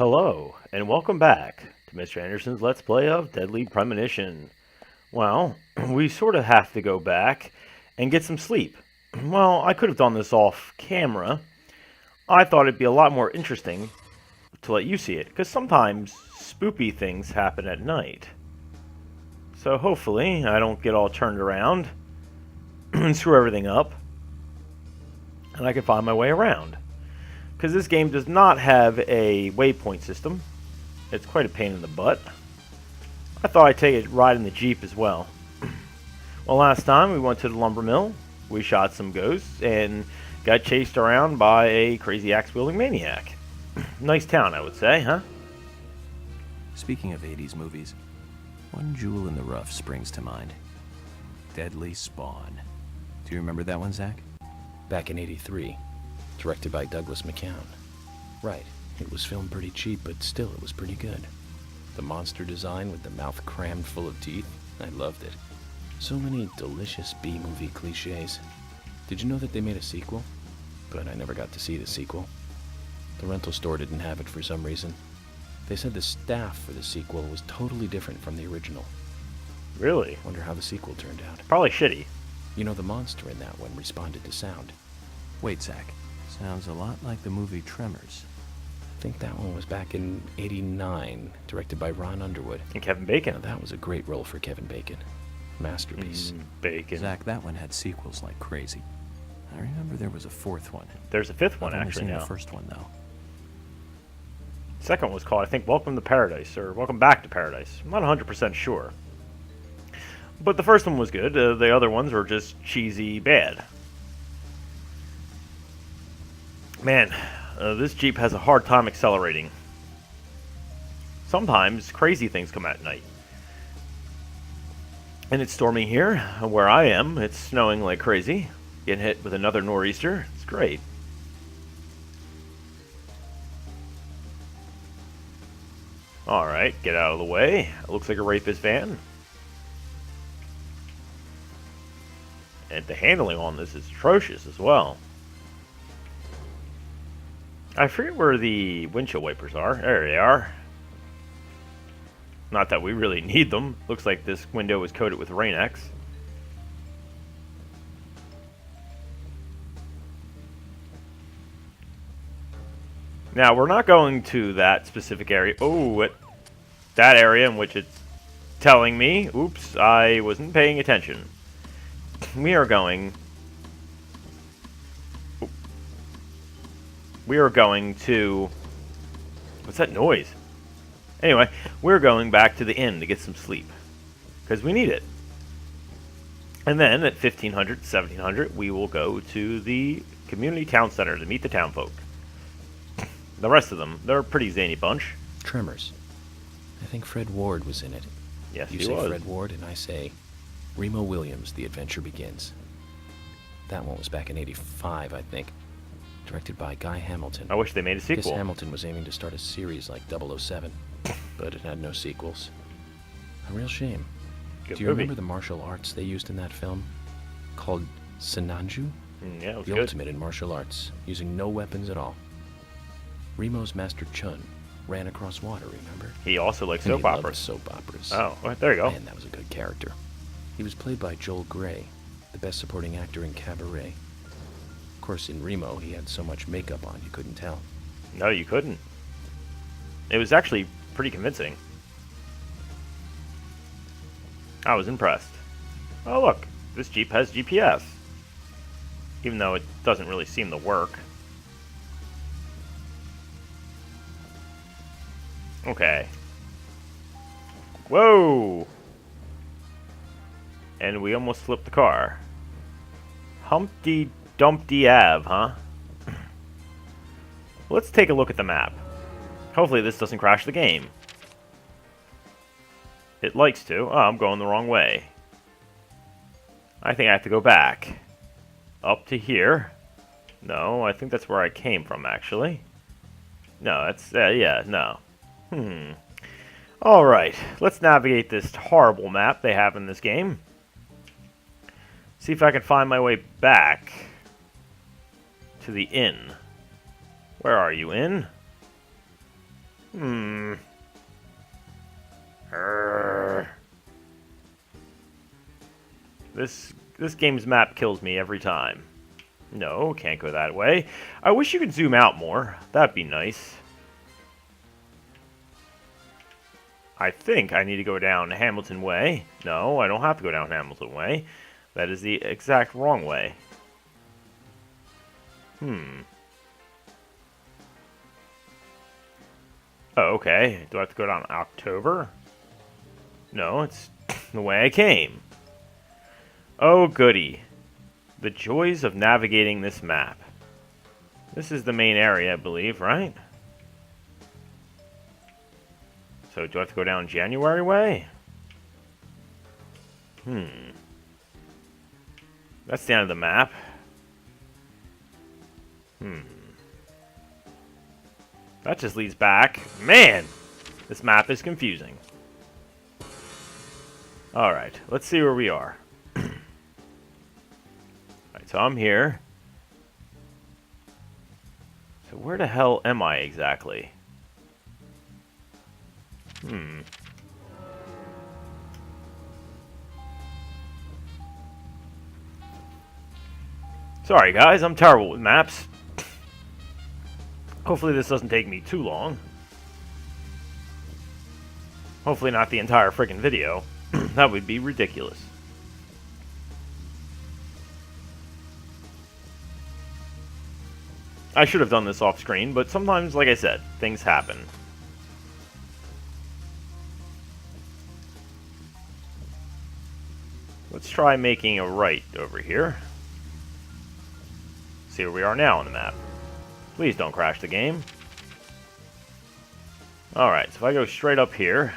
Hello, and welcome back to Mr. Anderson's Let's Play of Deadly Premonition. Well, we sort of have to go back and get some sleep. Well, I could have done this off camera. I thought it'd be a lot more interesting to let you see it, because sometimes spoopy things happen at night. So hopefully I don't get all turned around and screw everything up, and I can find my way around. Because this game does not have a waypoint system. It's quite a pain in the butt. I thought I'd take a ride in the Jeep as well. Well, last time we went to the lumber mill, we shot some ghosts, and got chased around by a crazy axe-wielding maniac. Nice town, I would say, huh? Speaking of 80s movies, one jewel in the rough springs to mind. Deadly Spawn. Do you remember that one, Zach? Back in '83. Directed by Douglas McCown. Right, it was filmed pretty cheap, but still it was pretty good. The monster design with the mouth crammed full of teeth, I loved it. So many delicious B-movie cliches. Did you know that they made a sequel? But I never got to see the sequel. The rental store didn't have it for some reason. They said the staff for the sequel was totally different from the original. Really? Wonder how the sequel turned out. Probably shitty. You know, the monster in that one responded to sound. Wait, Zach. Sounds a lot like the movie Tremors. I think that one was back in '89, directed by Ron Underwood. And Kevin Bacon. Now, that was a great role for Kevin Bacon. Masterpiece. Bacon. Zach, that one had sequels like crazy. I remember there was a fourth one. There's a fifth one, I've only actually, seen now. the first one, though. Second one was called, I think, Welcome to Paradise, or Welcome Back to Paradise. I'm not 100% sure. But the first one was good. The other ones were just cheesy bad. Man, this Jeep has a hard time accelerating. Sometimes crazy things come at night. And it's storming here, where I am. It's snowing like crazy. Getting hit with another nor'easter. It's great. Alright, get out of the way. It looks like a rapist van. And the handling on this is atrocious as well. I forget where the windshield wipers are. There they are. Not that we really need them. Looks like this window was coated with Rain-X. Now, we're not going to that specific area. Oh, that area in which it's telling me. Oops, I wasn't paying attention. We are going to... What's that noise? Anyway, we're going back to the inn to get some sleep. Because we need it. And then at 1500, 1700, we will go to the community town center to meet the town folk. The rest of them, they're a pretty zany bunch. Tremors. I think Fred Ward was in it. Yes, you he say was. Fred Ward, and I say Remo Williams, The Adventure Begins. That one was back in '85, I think. Directed by Guy Hamilton. I wish they made a Guess sequel. Hamilton was aiming to start a series like 007, but it had no sequels. A real shame. Good Do you movie. remember the martial arts they used in that film? Called Sinanju? Yeah, it was The good. ultimate in martial arts, using no weapons at all. Remo's Master Chun ran across water, remember? He also likes And soap he loved operas. soap operas. Oh, well, there you go. Man, that was a good character. He was played by Joel Grey, the best supporting actor in Cabaret. Of course, in Remo, he had so much makeup on you couldn't tell. No, you couldn't. It was actually pretty convincing. I was impressed. Oh, look. This Jeep has GPS. Even though it doesn't really seem to work. Okay. Whoa! And we almost flipped the car. Humpty Dumpty Ave, huh? Let's take a look at the map. Hopefully this doesn't crash the game. It likes to. Oh, I'm going the wrong way. I think I have to go back. Up to here. No, I think that's where I came from, actually. No, that's... yeah, no. Alright, let's navigate this horrible map they have in this game. See if I can find my way back to the inn. Where are you, inn? Hmm. Urgh. This game's map kills me every time. No, can't go that way. I wish you could zoom out more. That'd be nice. I think I need to go down Hamilton Way. No, I don't have to go down Hamilton Way. That is the exact wrong way. Oh, okay. Do I have to go down October? No, it's the way I came. Oh, goody. The joys of navigating this map. This is the main area, I believe, right? So, do I have to go down January way? That's the end of the map. That just leads back. Man! This map is confusing. Alright, let's see where we are. Alright, so I'm here. So where the hell am I exactly? Sorry guys, I'm terrible with maps. Hopefully this doesn't take me too long. Hopefully not the entire freaking video. That would be ridiculous. I should have done this off screen, but sometimes, like I said, things happen. Let's try making a right over here. See where we are now on the map. Please don't crash the game. Alright, so if I go straight up here...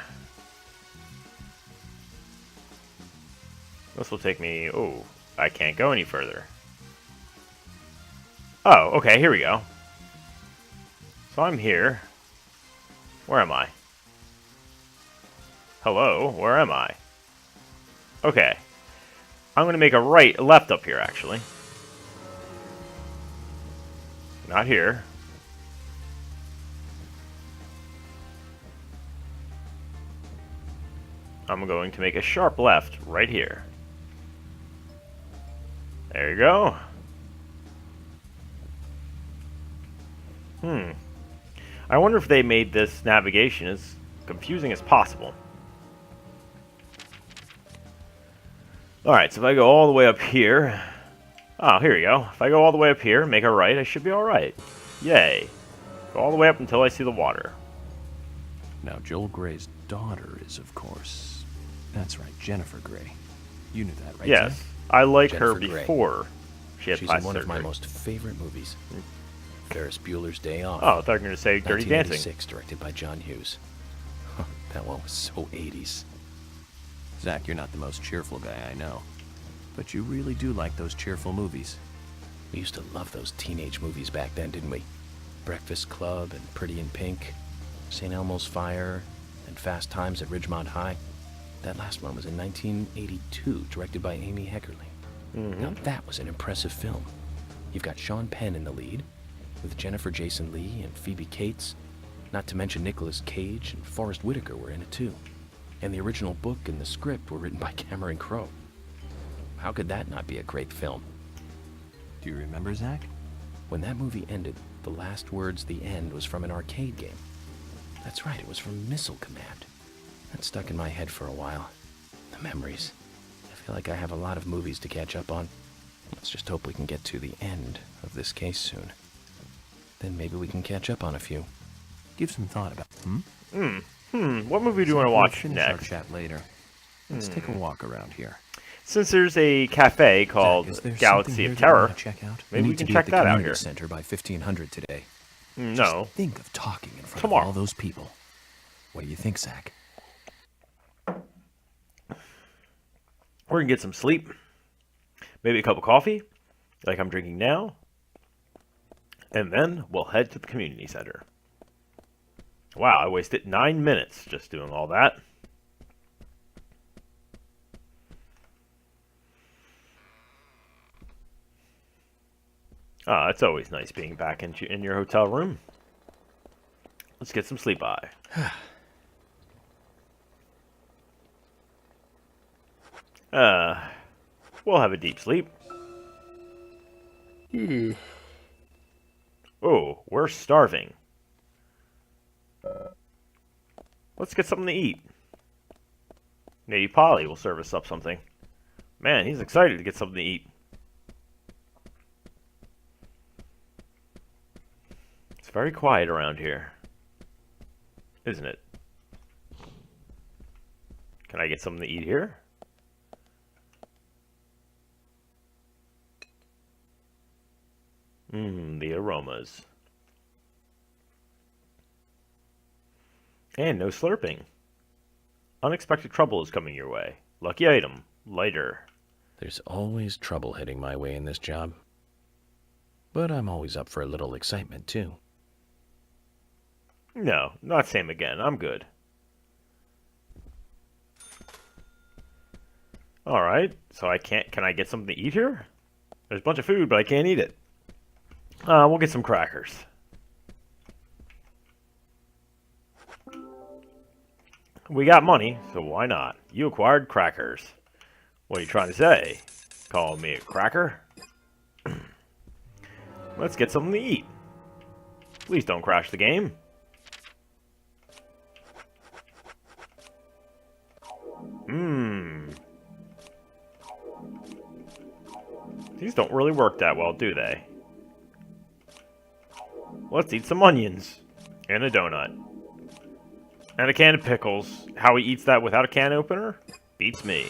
This will take me... Oh, I can't go any further. Oh, okay, here we go. So I'm here. Where am I? Hello, where am I? Okay. I'm going to make a left up here, actually. Not here. I'm going to make a sharp left right here. There you go. I wonder if they made this navigation as confusing as possible. Alright, so if I go all the way up here... Oh, here we go. If I go all the way up here, make a right, I should be alright. Yay. Go all the way up until I see the water. Now, Joel Gray's daughter is, of course... That's right, Jennifer Grey. You knew that, right, Yes. Zach? I liked her Jennifer Grey. before she had She's plastic in one of my surgery. most favorite movies. Ferris Bueller's Day Off. Oh, I thought you were going to say Dirty Dancing. 1986, directed by John Hughes. That one was so 80s. Zach, you're not the most cheerful guy I know. But you really do like those cheerful movies. We used to love those teenage movies back then, didn't we? Breakfast Club and Pretty in Pink, St. Elmo's Fire, and Fast Times at Ridgemont High. That last one was in 1982, directed by Amy Heckerling. Now that was an impressive film. You've got Sean Penn in the lead, with Jennifer Jason Leigh and Phoebe Cates, not to mention Nicolas Cage and Forrest Whitaker were in it too. And the original book and the script were written by Cameron Crowe. How could that not be a great film? Do you remember, Zach? When that movie ended, the last words, the end, was from an arcade game. That's right, it was from Missile Command. That stuck in my head for a while. The memories. I feel like I have a lot of movies to catch up on. Let's just hope we can get to the end of this case soon. Then maybe we can catch up on a few. Give some thought about... What movie do you want to We'll watch finish next? our chat later. Let's take a walk around here. Since there's a cafe called Zach, is there Galaxy something of here that you Terror, wanna check out? maybe we need to can be check at the that out community here. center by 1500 today. No. Think of talking in front Tomorrow. of all those people. What do you think, Zach? We're going to get some sleep. Maybe a cup of coffee, like I'm drinking now. And then we'll head to the community center. Wow, I wasted 9 minutes just doing all that. Ah, it's always nice being back in your hotel room. Let's get some sleep eye. We'll have a deep sleep. Oh, we're starving. Let's get something to eat. Maybe Polly will serve us up something. Man, he's excited to get something to eat. It's very quiet around here, isn't it? Can I get something to eat here? The aromas. And no slurping. Unexpected trouble is coming your way. Lucky item. Lighter. There's always trouble heading my way in this job. But I'm always up for a little excitement, too. No, not same again. I'm good. Alright, so I can't... Can I get something to eat here? There's a bunch of food, but I can't eat it. We'll get some crackers. We got money, so why not? You acquired crackers. What are you trying to say? Call me a cracker? Let's get something to eat. Please don't crash the game. These don't really work that well, do they? Let's eat some onions. And a donut. And a can of pickles. How he eats that without a can opener? Beats me.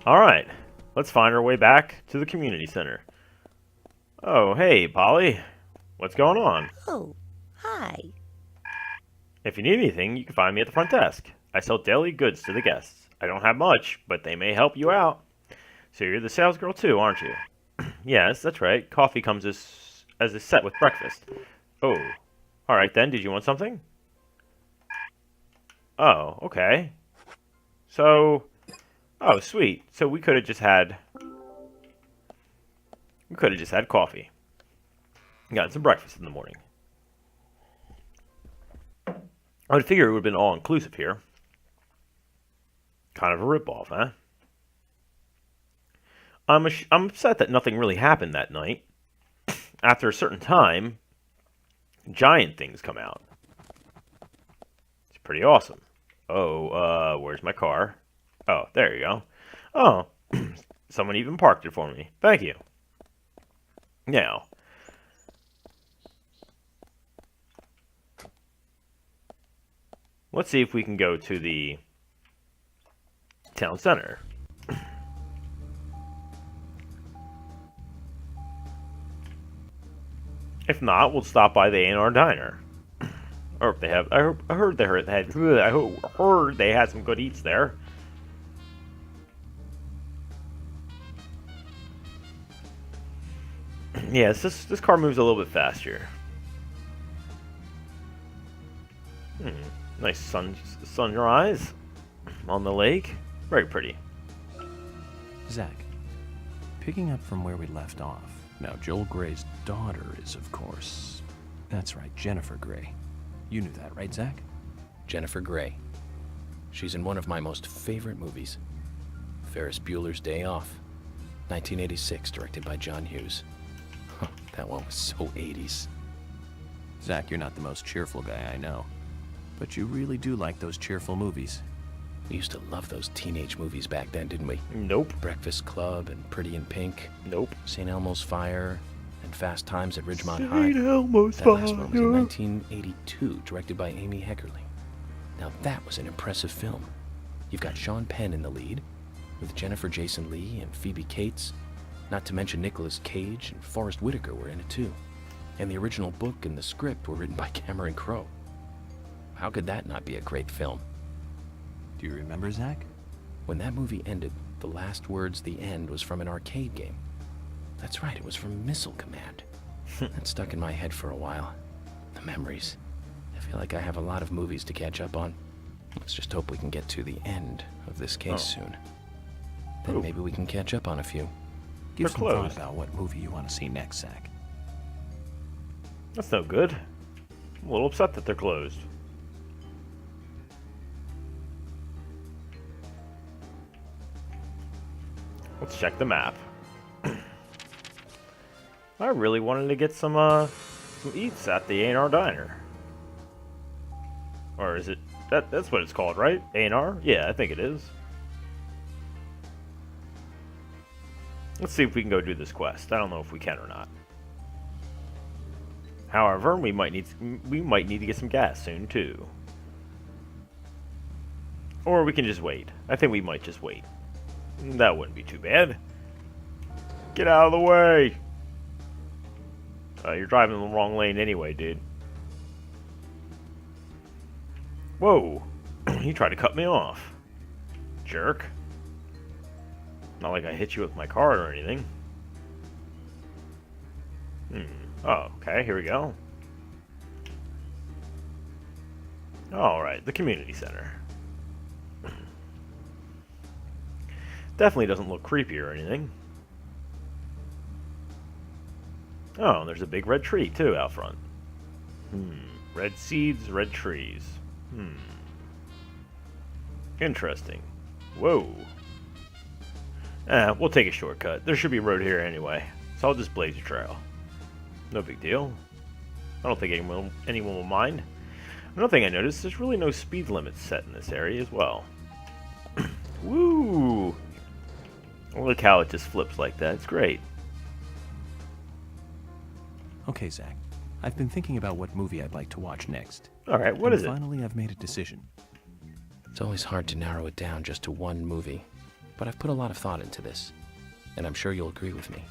Alright. Let's find our way back to the community center. Oh, hey, Polly. What's going on? Oh, hi. If you need anything, you can find me at the front desk. I sell daily goods to the guests. I don't have much, but they may help you out. So you're the sales girl too, aren't you? Yes, that's right. Coffee comes as a set with breakfast. Oh. Alright then, did you want something? Oh, okay. So... Oh, sweet. So we could have just had... We could have just had coffee. Gotten some breakfast in the morning. I would figure it would have been all-inclusive here. Kind of a ripoff, huh? I'm upset that nothing really happened that night. After a certain time, giant things come out. It's pretty awesome. Oh, where's my car? Oh, there you go. Oh, someone even parked it for me. Thank you. Now, let's see if we can go to the town center. If not, we'll stop by the Aint Our Diner. Or if they have, I heard they had some good eats there. Yes, this car moves a little bit faster. Nice sunrise on the lake. Very pretty. Zach, picking up from where we left off. Now, Joel Gray's daughter is, of course... That's right, Jennifer Grey. You knew that, right, Zach? Jennifer Grey. She's in one of my most favorite movies. Ferris Bueller's Day Off. 1986, directed by John Hughes. That one was so 80s. Zach, you're not the most cheerful guy I know. But you really do like those cheerful movies. We used to love those teenage movies back then, didn't we? Nope. Breakfast Club and Pretty in Pink. Nope. St. Elmo's Fire and Fast Times at Ridgemont High. St. Elmo's That last Fire. one was in 1982, directed by Amy Heckerling. Now that was an impressive film. You've got Sean Penn in the lead, with Jennifer Jason Leigh and Phoebe Cates. Not to mention Nicolas Cage and Forrest Whitaker were in it too. And the original book and the script were written by Cameron Crowe. How could that not be a great film? Do you remember, Zach? When that movie ended, the last words, the end, was from an arcade game. That's right, it was from Missile Command. That stuck in my head for a while. The memories. I feel like I have a lot of movies to catch up on. Let's just hope we can get to the end of this case soon. Then maybe we can catch up on a few. Give They're some thought closed. about what movie you want to see next, Zach. That's no good. I'm a little upset that they're closed. Let's check the map. I really wanted to get some eats at the Aint Our Diner. Or is it... That's what it's called, right? Aint Our? Yeah, I think it is. Let's see if we can go do this quest. I don't know if we can or not. However, we might need to get some gas soon too. Or we can just wait. I think we might just wait. That wouldn't be too bad. Get out of the way! You're driving in the wrong lane anyway, dude. Whoa! You tried to cut me off. Jerk. Not like I hit you with my car or anything. Oh, okay, here we go. Alright, the community center. Definitely doesn't look creepy or anything. Oh, and there's a big red tree, too, out front. Red seeds, red trees. Interesting. Whoa. We'll take a shortcut. There should be a road here anyway, so I'll just blaze a trail. No big deal. I don't think anyone will mind. Another thing I noticed, there's really no speed limit set in this area as well. Woo! Look how it just flips like that. It's great. Okay, Zach. I've been thinking about what movie I'd like to watch next. Alright, what is it? Finally, I've made a decision. It's always hard to narrow it down just to one movie, but I've put a lot of thought into this, and I'm sure you'll agree with me.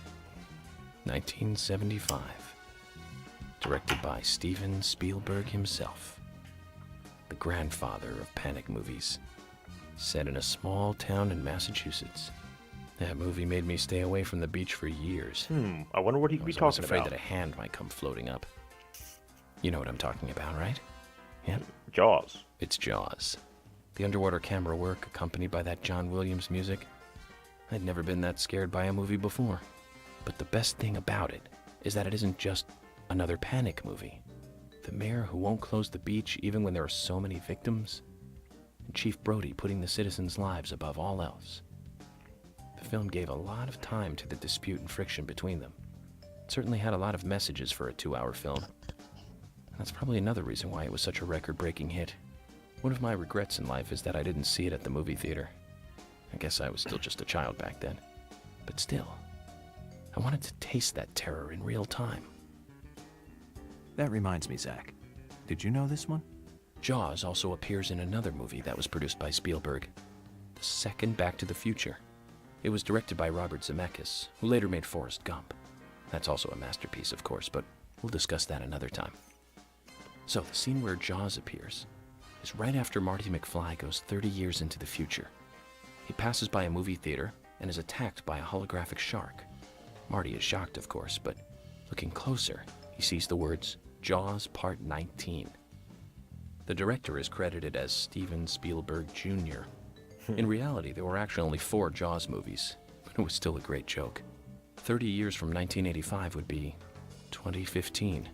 1975. Directed by Steven Spielberg himself. The grandfather of panic movies. Set in a small town in Massachusetts. That movie made me stay away from the beach for years. I wonder what he could be I was talking afraid about. that a hand might come floating up. You know what I'm talking about, right? Yeah. Jaws. It's Jaws. The underwater camera work accompanied by that John Williams music. I'd never been that scared by a movie before. But the best thing about it is that it isn't just another panic movie. The mayor who won't close the beach even when there are so many victims. And Chief Brody putting the citizens' lives above all else. The film gave a lot of time to the dispute and friction between them. It certainly had a lot of messages for a 2-hour film. That's probably another reason why it was such a record-breaking hit. One of my regrets in life is that I didn't see it at the movie theater. I guess I was still just a child back then. But still, I wanted to taste that terror in real time. That reminds me, Zach. Did you know this one? Jaws also appears in another movie that was produced by Spielberg. The second Back to the Future. It was directed by Robert Zemeckis, who later made Forrest Gump. That's also a masterpiece, of course, but we'll discuss that another time. So, the scene where Jaws appears is right after Marty McFly goes 30 years into the future. He passes by a movie theater and is attacked by a holographic shark. Marty is shocked, of course, but looking closer, he sees the words, Jaws Part 19. The director is credited as Steven Spielberg Jr. In reality, there were actually only 4 Jaws movies, but it was still a great joke. 30 years from 1985 would be 2015.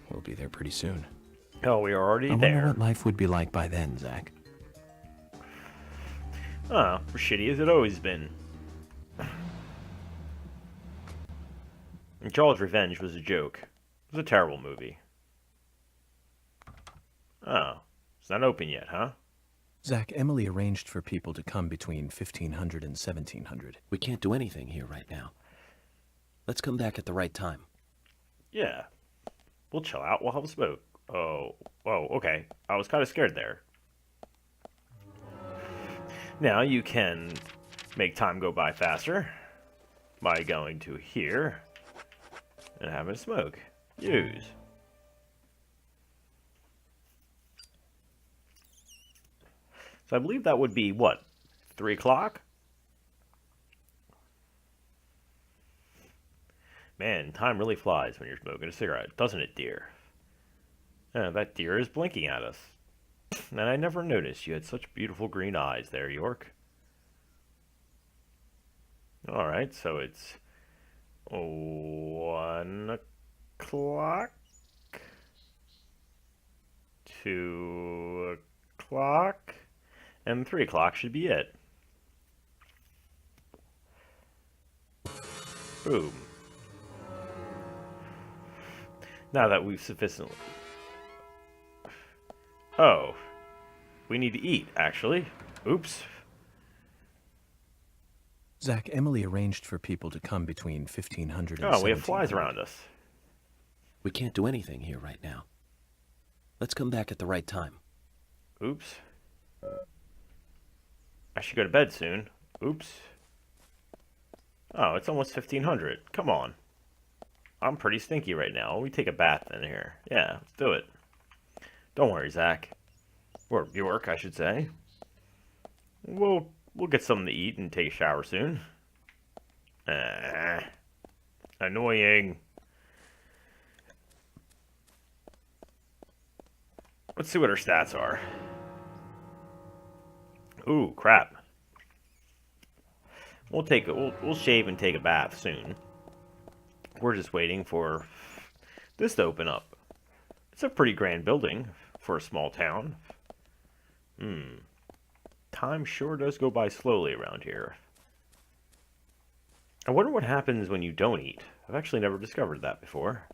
We'll be there pretty soon. Oh, we are already I wonder there. what life would be like by then, Zach. Shitty as it always been. Jaws Revenge was a joke. It was a terrible movie. Oh, it's not open yet, huh? Zach, Emily arranged for people to come between 1500 and 1700. We can't do anything here right now. Let's come back at the right time. Yeah. We'll chill out. We'll have a smoke. Oh, okay. I was kind of scared there. Now you can make time go by faster by going to here and having a smoke. Use. So I believe that would be, what, 3 o'clock? Man, time really flies when you're smoking a cigarette, doesn't it, dear? That deer is blinking at us. And I never noticed you had such beautiful green eyes there, York. Alright, so it's 1 o'clock? 2 o'clock, and 3 o'clock should be it. Boom. Now that we've sufficiently... Oh. We need to eat, actually. Oops. Zach, Emily arranged for people to come between 1500 and Oh, we have 1700. flies around us. We can't do anything here right now. Let's come back at the right time. Oops. I should go to bed soon. Oops. Oh, it's almost 1500. Come on. I'm pretty stinky right now. We take a bath in here. Yeah, let's do it. Don't worry, Zach. Or Bjork, I should say. We'll get something to eat and take a shower soon. Annoying. Let's see what our stats are. Ooh, crap. We'll shave and take a bath soon. We're just waiting for this to open up. It's a pretty grand building for a small town. Time sure does go by slowly around here. I wonder what happens when you don't eat. I've actually never discovered that before.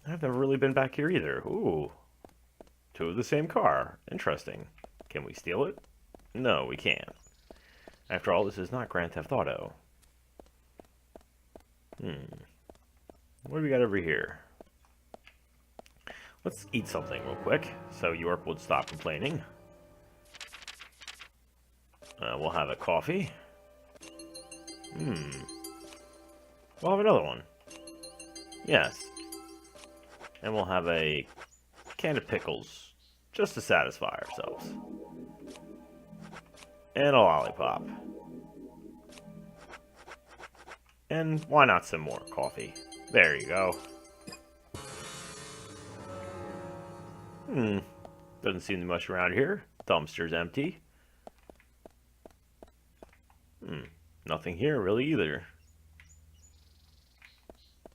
I've never really been back here either. Ooh. 2 of the same car. Interesting. Can we steal it? No, we can't. After all, this is not Grand Theft Auto. What do we got over here? Let's eat something real quick, so York would stop complaining. We'll have a coffee. We'll have another one. Yes. And we'll have a can of pickles, just to satisfy ourselves. And a lollipop. And why not some more coffee? There you go. Doesn't seem to be much around here. Dumpster's empty. Nothing here really either.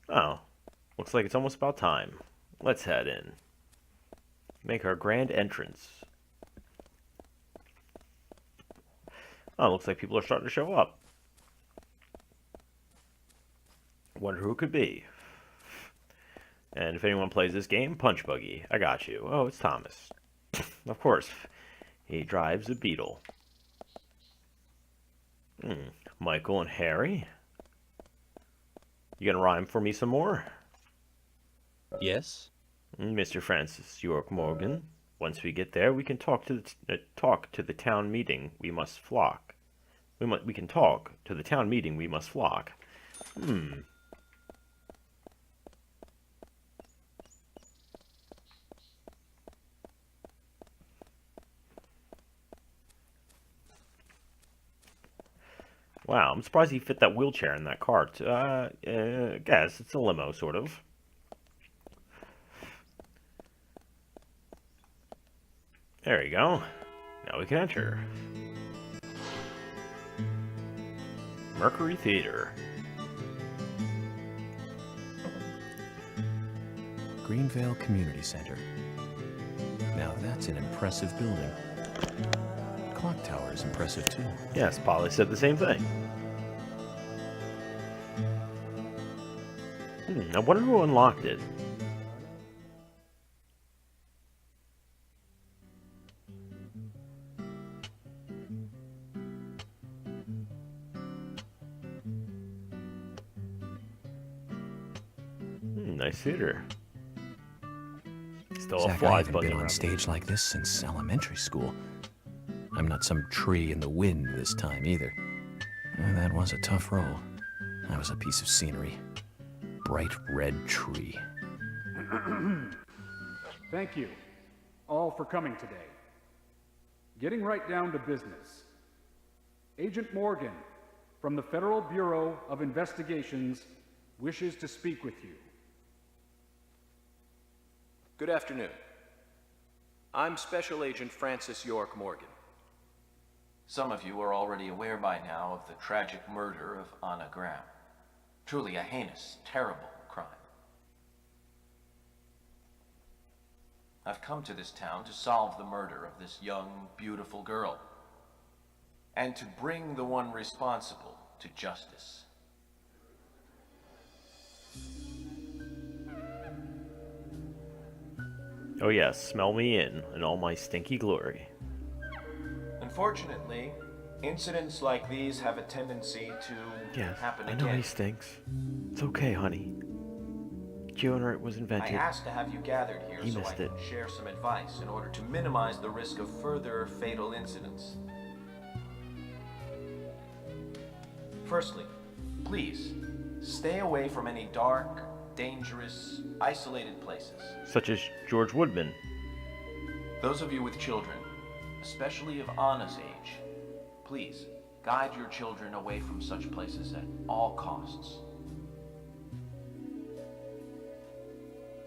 Oh. Looks like it's almost about time. Let's head in. Make our grand entrance. Oh, looks like people are starting to show up. Wonder who it could be. And if anyone plays this game, Punch Buggy. I got you. Oh, it's Thomas. Of course. He drives a Beetle. Michael and Harry? You gonna rhyme for me some more? Yes? Mr. Francis York Morgan. Once we get there, we can talk to the town meeting. We must flock. We can talk to the town meeting. We must flock. Wow, I'm surprised he fit that wheelchair in that cart. Guess it's a limo, sort of. There you go. Now we can enter. Mercury Theater. Greenvale Community Center. Now that's an impressive building. Clock tower is impressive too. Yes, Polly said the same thing. I wonder who unlocked it. Nice theater. Still a Zach, I flies haven't buzzing been on around. stage like this since elementary school. I'm not some tree in the wind this time either. That was a tough role. I was a piece of scenery. Bright red tree. Thank you all for coming today. Getting right down to business. Agent Morgan from the Federal Bureau of Investigations wishes to speak with you. Good afternoon. I'm Special Agent Francis York Morgan. Some of you are already aware by now of the tragic murder of Anna Graham. Truly a heinous, terrible crime. I've come to this town to solve the murder of this young, beautiful girl. And to bring the one responsible to justice. Oh yes, smell me in all my stinky glory. Unfortunately, incidents like these have a tendency to Yes, happen I know again. he stinks. It's okay, honey. Deodorant was I invented. asked to have you gathered here He so I missed can it. share some advice in order to minimize the risk of further fatal incidents. Firstly, please, stay away from any dark, dangerous, isolated places. Such as George Woodman. Those of you with children, especially of Anna's age, please, guide your children away from such places at all costs.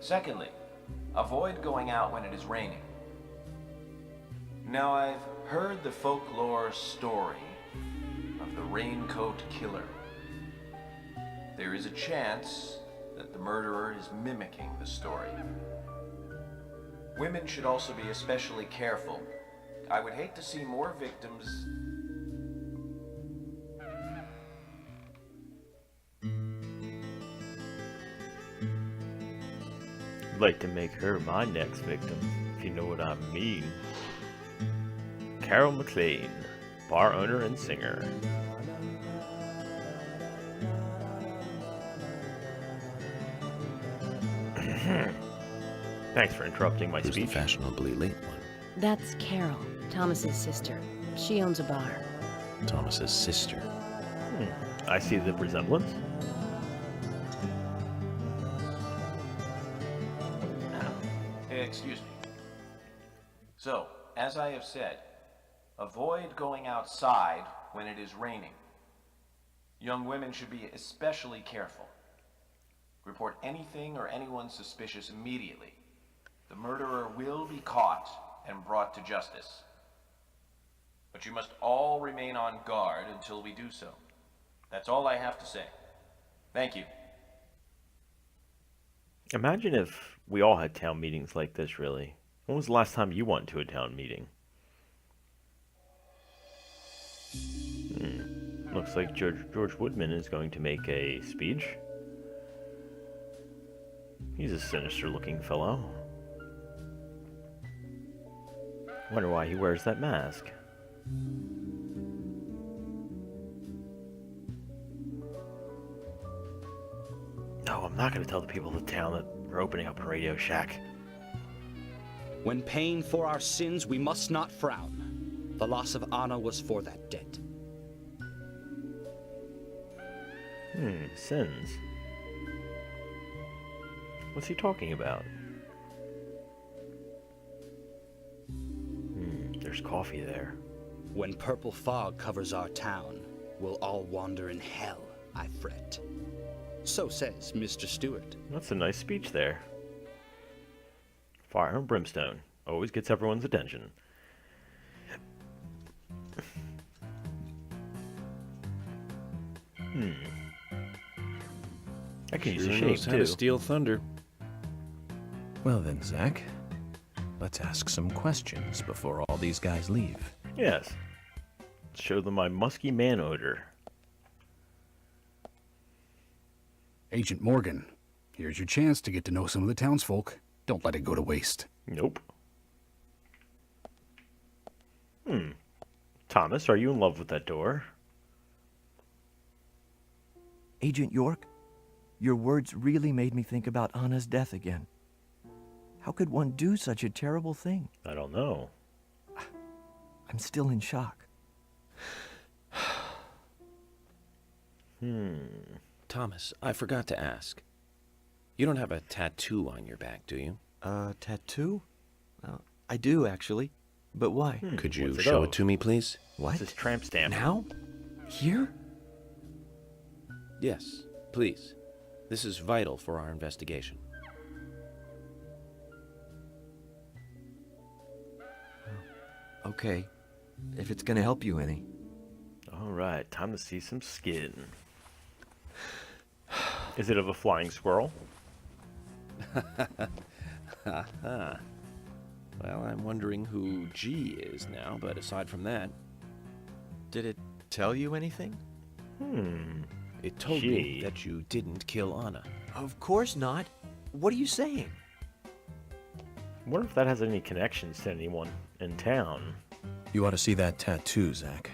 Secondly, avoid going out when it is raining. Now, I've heard the folklore story of the Raincoat Killer. There is a chance that the murderer is mimicking the story. Women should also be especially careful. I would hate to see more victims. I'd like to make her my next victim, if you know what I mean. Carol McLean, bar owner and singer. Thanks for interrupting my Who's the speech. fashionably late one? That's Carol, Thomas's sister. She owns a bar. Thomas's sister. I see the resemblance. Excuse me. So, as I have said, avoid going outside when it is raining. Young women should be especially careful. Report anything or anyone suspicious immediately. The murderer will be caught and brought to justice. But you must all remain on guard until we do so. That's all I have to say. Thank you. Imagine if we all had town meetings like this, really. When was the last time you went to a town meeting? Looks like George Woodman is going to make a speech. He's a sinister-looking fellow. Wonder why he wears that mask. No, I'm not going to tell the people of the town that we're opening up a Radio Shack. When paying for our sins, we must not frown. The loss of Anna was for that debt. Sins. What's he talking about? There's coffee there. When purple fog covers our town, we'll all wander in hell, I fret. So says Mr. Stewart. That's a nice speech there. Fire and brimstone. Always gets everyone's attention. I can use a Sure shave knows how to too. steal thunder. Well then, Zach, let's ask some questions before all these guys leave. Yes. Show them my musky man odor. Agent Morgan, here's your chance to get to know some of the townsfolk. Don't let it go to waste. Nope. Thomas, are you in love with that door? Agent York, your words really made me think about Anna's death again. How could one do such a terrible thing? I don't know. I'm still in shock. Thomas, I forgot to ask. You don't have a tattoo on your back, do you? Tattoo? I do, actually. But why? Could you What's it show of? it to me, please? What? This is tramp stamp. Now? Here? Yes, please. This is vital for our investigation. Okay. If it's gonna help you any. Alright, time to see some skin. Is it of a flying squirrel? Well, I'm wondering who G is now, but aside from that... Did it tell you anything? It told G. me that you didn't kill Anna. Of course not. What are you saying? Wonder if that has any connections to anyone in town. You ought to see that tattoo, Zach.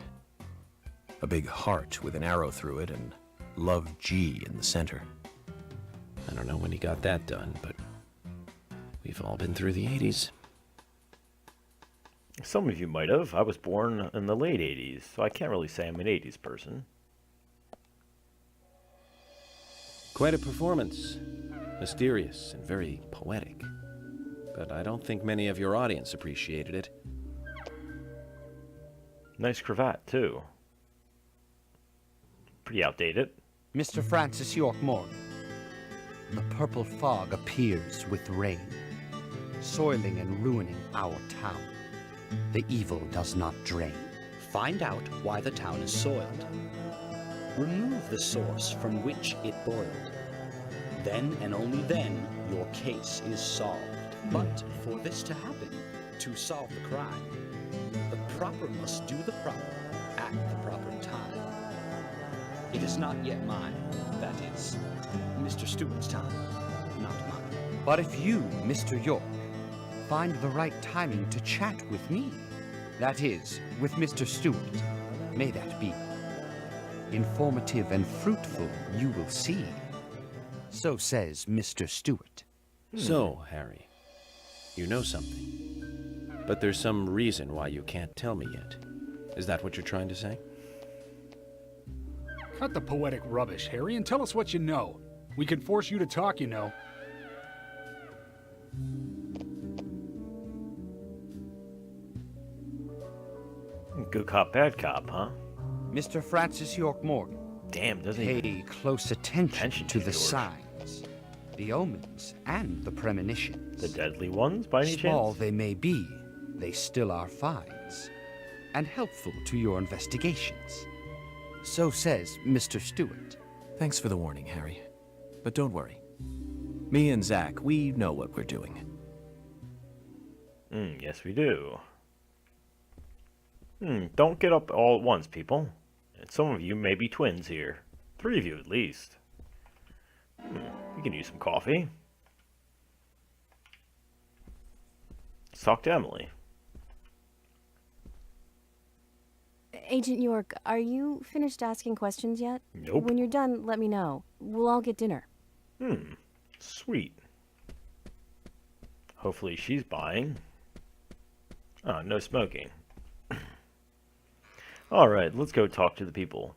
A big heart with an arrow through it and Love G in the center. I don't know when he got that done, but we've all been through the 80s. Some of you might have. I was born in the late 80s, so I can't really say I'm an 80s person. Quite a performance. Mysterious and very poetic. But I don't think many of your audience appreciated it. Nice cravat, too. Pretty outdated. Mr. Francis York Morgan. The purple fog appears with rain, soiling and ruining our town. The evil does not drain. Find out why the town is soiled. Remove the source from which it boiled. Then and only then your case is solved. But for this to happen, to solve the crime, the proper must do the proper at the proper time. It is not yet mine, that is, Mr. Stewart's time, not mine. But if you, Mr. York, find the right timing to chat with me, that is, with Mr. Stewart, may that be. Informative and fruitful you will see. So says Mr. Stewart. So, Harry, you know something. But there's some reason why you can't tell me yet. Is that what you're trying to say? Cut the poetic rubbish, Harry, and tell us what you know. We can force you to talk, you know. Good cop, bad cop, huh? Mr. Francis York Morgan. Damn, doesn't he? Pay close attention to the George. signs, the omens, and the premonitions. The deadly ones, by any Small chance? they may be, they still are finds, and helpful to your investigations. So says Mr. Stewart. Thanks for the warning, Harry. But don't worry. Me and Zach, we know what we're doing. Yes, we do. Don't get up all at once, people. And some of you may be twins here. 3 of you at least. We can use some coffee. Let's talk to Emily. Agent York, are you finished asking questions yet? Nope. When you're done, let me know. We'll all get dinner. Sweet. Hopefully she's buying. Oh, no smoking. Alright, let's go talk to the people.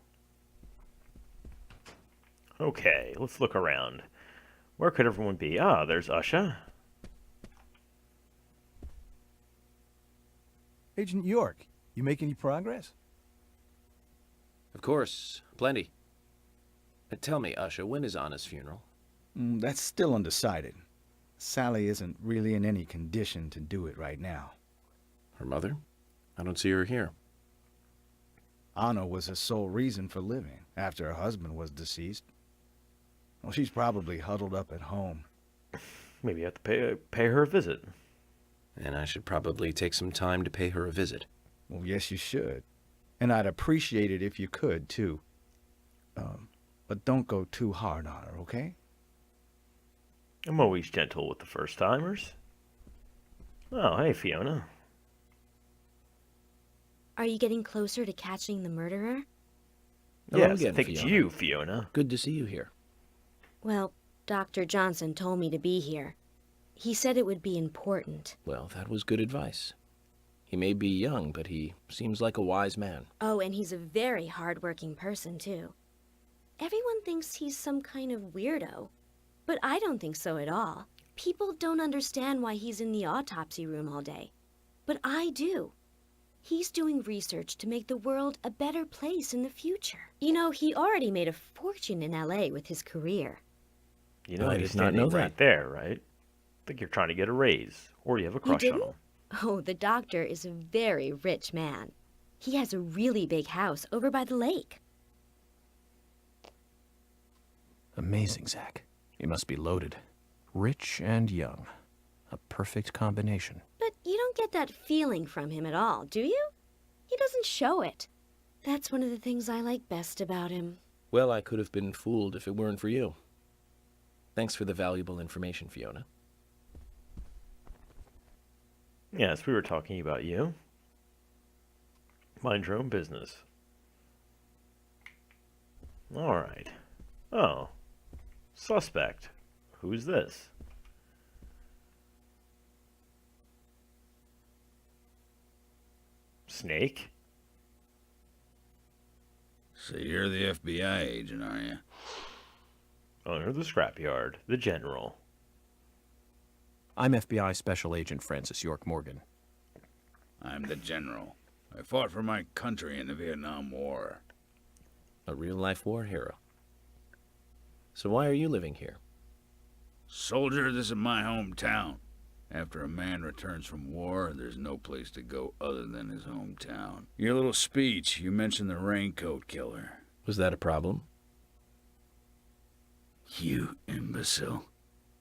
Okay, let's look around. Where could everyone be? Ah, there's Usha. Agent York, you make any progress? Of course, plenty. Tell me, Usha, when is Anna's funeral? That's still undecided. Sally isn't really in any condition to do it right now. Her mother? I don't see her here. Anna was her sole reason for living after her husband was deceased. Well, she's probably huddled up at home. Maybe you have to pay her a visit. And I should probably take some time to pay her a visit. Well, yes, you should. And I'd appreciate it if you could, too. But don't go too hard on her, okay? I'm always gentle with the first-timers. Oh, hey, Fiona. Are you getting closer to catching the murderer? Hello Yes, again, I think it's Fiona. you, Fiona. Good to see you here. Well, Dr. Johnson told me to be here. He said it would be important. Well, that was good advice. He may be young, but he seems like a wise man. Oh, and he's a very hard-working person, too. Everyone thinks he's some kind of weirdo, but I don't think so at all. People don't understand why he's in the autopsy room all day, but I do. He's doing research to make the world a better place in the future. You know, he already made a fortune in LA with his career. You know, I he's did not know standing right that. there, right? I think you're trying to get a raise, or you have a crush on him. Oh, the doctor is a very rich man. He has a really big house over by the lake. Amazing, Zach. You must be loaded. Rich and young. A perfect combination. But you don't get that feeling from him at all, do you? He doesn't show it. That's one of the things I like best about him. Well, I could have been fooled if it weren't for you. Thanks for the valuable information, Fiona. Yes, we were talking about you. Mind your own business. All right. Oh. Suspect. Who's this? Snake? So you're the FBI agent, are you? Owner of the scrapyard. The general. I'm FBI Special Agent Francis York Morgan. I'm the general. I fought for my country in the Vietnam War. A real-life war hero. So why are you living here? Soldier, this is my hometown. After a man returns from war, there's no place to go other than his hometown. Your little speech, you mentioned the raincoat killer. Was that a problem? You imbecile.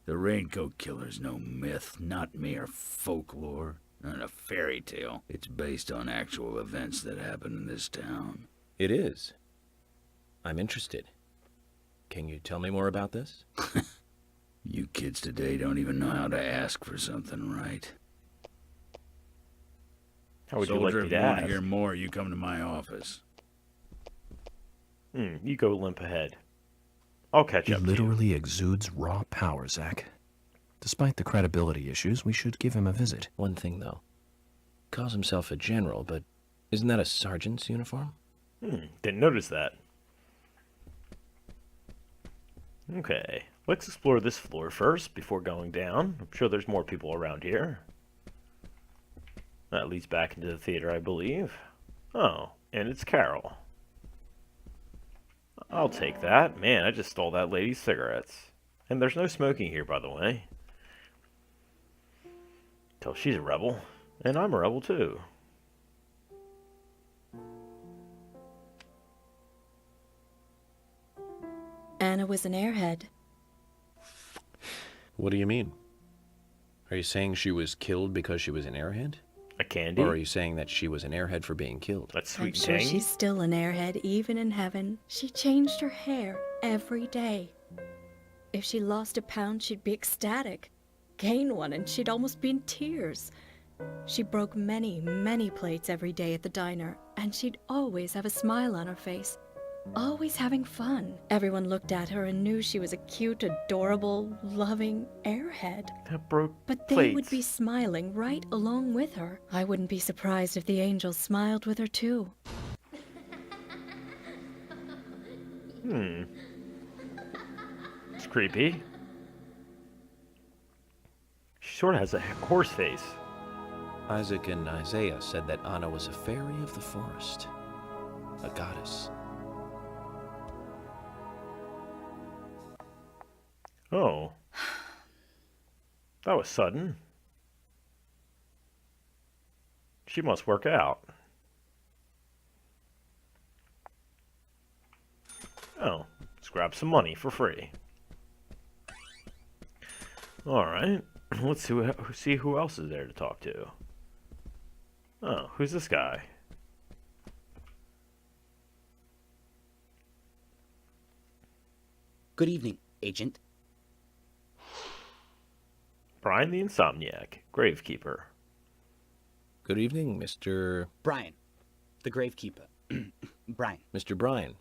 The raincoat killer's no myth, not mere folklore, not a fairy tale. It's based on actual events that happen in this town. It is. I'm interested. Can you tell me more about this? You kids today don't even know how to ask for something right. How would Soldier, you like if me you to want ask? to hear more, you come to my office. You go limp ahead. I'll catch He up to you. literally exudes raw power, Zach. Despite the credibility issues, we should give him a visit. One thing, though. Calls himself a general, but isn't that a sergeant's uniform? Didn't notice that. Okay, let's explore this floor first before going down. I'm sure there's more people around here. That leads back into the theater, I believe. Oh, and it's Carol. I'll take that. Man, I just stole that lady's cigarettes. And there's no smoking here, by the way. Tell she's a rebel. And I'm a rebel, too. Anna was an airhead. What do you mean? Are you saying she was killed because she was an airhead? A candy? Or are you saying that she was an airhead for being killed? That's I'm sweet sure and tangy. she's still an airhead, even in heaven. She changed her hair every day. If she lost a pound, she'd be ecstatic. Gain one, and she'd almost be in tears. She broke many, many plates every day at the diner, and she'd always have a smile on her face. Always having fun. Everyone looked at her and knew she was a cute, adorable, loving airhead. That broke But they plates. would be smiling right along with her. I wouldn't be surprised if the angels smiled with her too. It's creepy. She sort of has a horse face. Isaac and Isaiah said that Anna was a fairy of the forest. A goddess. Oh. That was sudden. She must work out. Oh, let's grab some money for free. Alright, let's see who else is there to talk to. Oh, who's this guy? Good evening, Agent. Brian the Insomniac, Gravekeeper. Good evening, Mr. Brian, the Gravekeeper. Brian. Mr. Brian.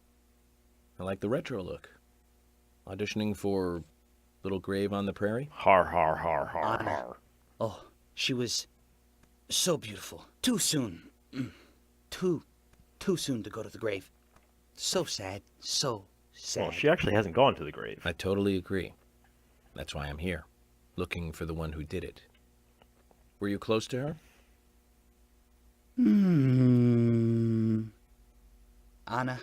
I like the retro look. Auditioning for Little Grave on the Prairie? Har, har, har, har, Anna. har. Oh, she was so beautiful. Too soon. Too soon to go to the grave. So sad. So sad. Well, she actually hasn't gone to the grave. I totally agree. That's why I'm here, looking for the one who did it. Were you close to her? Anna,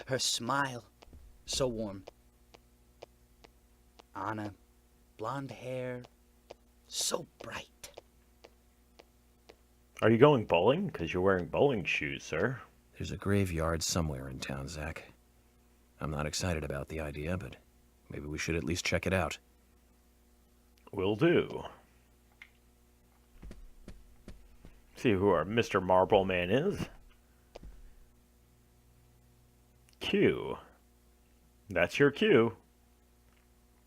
her smile, so warm. Anna, blonde hair, so bright. Are you going bowling? Because you're wearing bowling shoes, sir. There's a graveyard somewhere in town, Zach. I'm not excited about the idea, but maybe we should at least check it out. Will do. See who our Mr. Marble Man is. Q. That's your Q.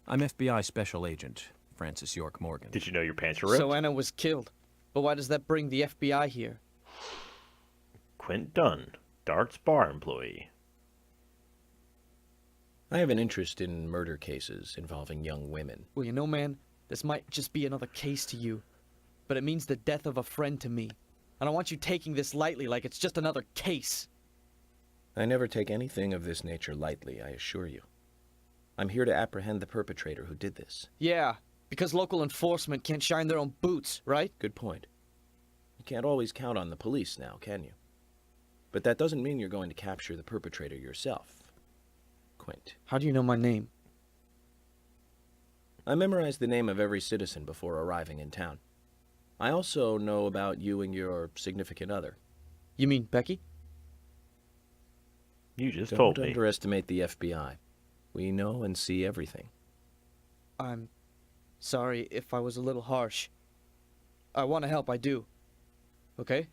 I'm FBI Special Agent Francis York Morgan. Did you know your pants were ripped? So Anna was killed. But why does that bring the FBI here? Quint Dunn, Dart's bar employee. I have an interest in murder cases involving young women. Well, you know, man, this might just be another case to you. But it means the death of a friend to me. I don't want you taking this lightly like it's just another case. I never take anything of this nature lightly, I assure you. I'm here to apprehend the perpetrator who did this. Yeah, because local enforcement can't shine their own boots, right? Good point. You can't always count on the police now, can you? But that doesn't mean you're going to capture the perpetrator yourself, Quint. How do you know my name? I memorized the name of every citizen before arriving in town. I also know about you and your significant other. You mean Becky? You just told me. Don't underestimate the FBI. We know and see everything. I'm sorry if I was a little harsh. I want to help, I do. Okay?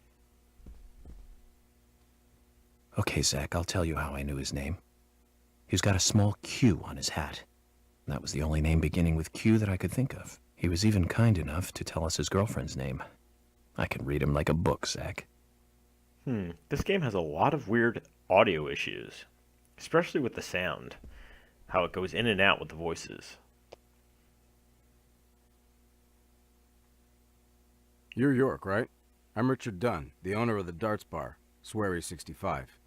Okay, Zach, I'll tell you how I knew his name. He's got a small Q on his hat. That was the only name beginning with Q that I could think of. He was even kind enough to tell us his girlfriend's name. I can read him like a book, Zach. This game has a lot of weird audio issues, especially with the sound. How it goes in and out with the voices. You're York, right? I'm Richard Dunn, the owner of the Darts Bar, Swery 65.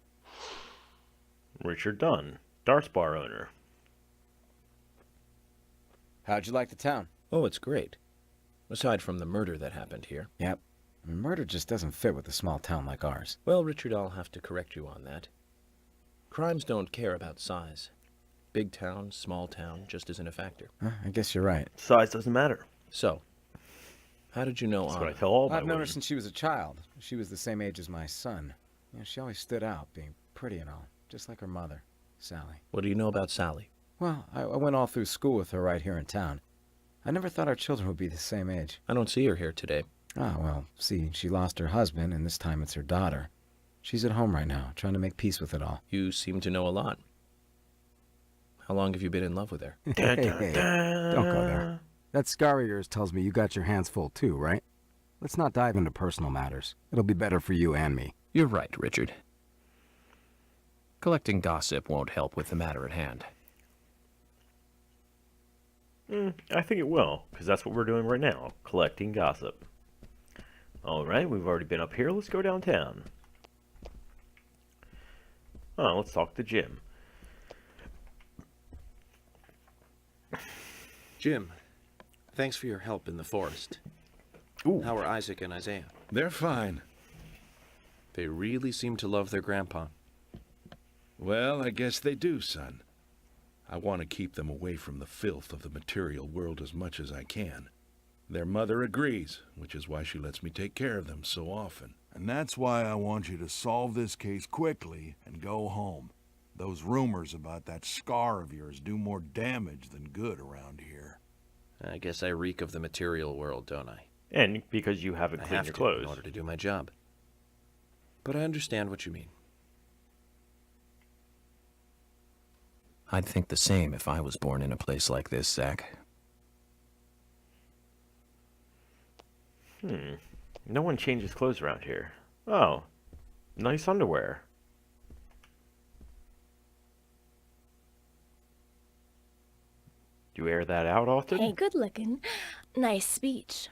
Richard Dunn, Darts Bar owner. How'd you like the town? Oh, it's great. Aside from the murder that happened here. Yep. Murder just doesn't fit with a small town like ours. Well, Richard, I'll have to correct you on that. Crimes don't care about size. Big town, small town, just isn't a factor. I guess you're right. Size doesn't matter. So, how did you know That's Anna? what I tell all my I've known her women. since she was a child. She was the same age as my son. You know, she always stood out, being pretty and all, just like her mother, Sally. What do you know about Sally? Well, I went all through school with her right here in town. I never thought our children would be the same age. I don't see her here today. Ah, well, see, she lost her husband, and this time it's her daughter. She's at home right now, trying to make peace with it all. You seem to know a lot. How long have you been in love with her? Hey, don't go there. That scar of yours tells me you got your hands full too, right? Let's not dive into personal matters. It'll be better for you and me. You're right, Richard. Collecting gossip won't help with the matter at hand. I think it will, because that's what we're doing right now, collecting gossip. Alright, we've already been up here. Let's go downtown. Oh, let's talk to Jim. Jim, thanks for your help in the forest. Ooh. How are Isaac and Isaiah? They're fine. They really seem to love their grandpa. Well, I guess they do, son. I want to keep them away from the filth of the material world as much as I can. Their mother agrees, which is why she lets me take care of them so often. And that's why I want you to solve this case quickly and go home. Those rumors about that scar of yours do more damage than good around here. I guess I reek of the material world, don't I? And because you haven't I cleaned have your to clothes. in order to do my job. But I understand what you mean. I'd think the same if I was born in a place like this, Zach. No one changes clothes around here. Oh, nice underwear. Do you air that out often? Hey, good looking. Nice speech.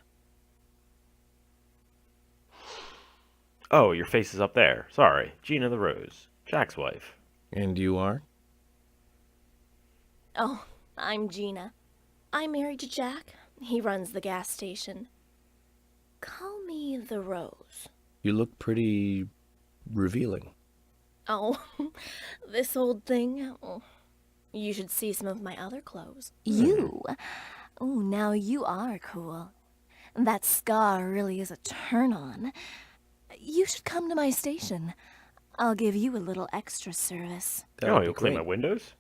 Oh, your face is up there. Sorry. Gina the Rose, Jack's wife. And you are? Oh, I'm Gina. I'm married to Jack. He runs the gas station. Call me the Rose. You look pretty revealing. Oh, this old thing. Oh, you should see some of my other clothes. You? Oh, now you are cool. That scar really is a turn-on. You should come to my station. I'll give you a little extra service. That would be you'll clean my great. windows?